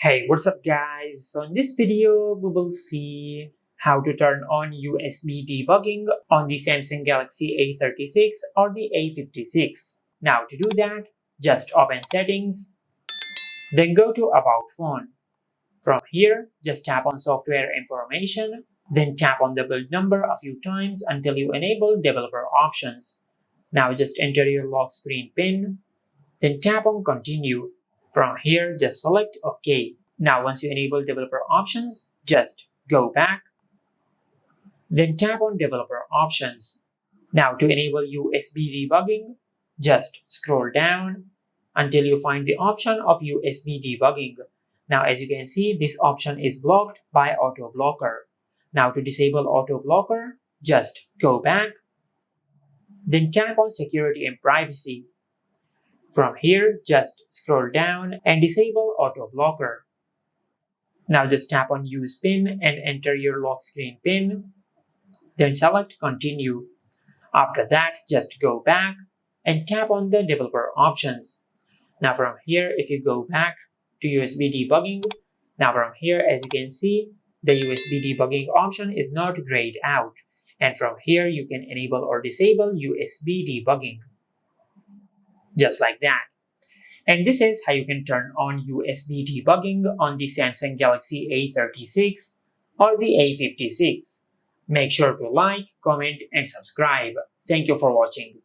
Hey, what's up guys? So in this video, we will see how to turn on USB debugging on the Samsung Galaxy A36 or the A56. Now to do that, just open settings, then go to About Phone. From here, just tap on Software Information, then tap on the build number a few times until you enable developer options. Now just enter your lock screen PIN, then tap on Continue. From here, just select OK. Now once you enable developer options, just go back, then tap on developer options. Now to enable USB debugging, just scroll down until you find the option of USB debugging. Now as you can see, this option is blocked by auto blocker. Now to disable auto blocker, just go back, then tap on security and privacy. From here, just scroll down and disable auto blocker. Now just tap on use PIN and enter your lock screen PIN. Then select continue. After that, just go back and tap on the developer options. Now from here, if you go back to USB debugging, now from here, as you can see, the USB debugging option is not grayed out. And from here, you can enable or disable USB debugging. Just like that. And this is how you can turn on USB debugging on the Samsung Galaxy A36 or the A56. Make sure to like, comment, and subscribe. Thank you for watching.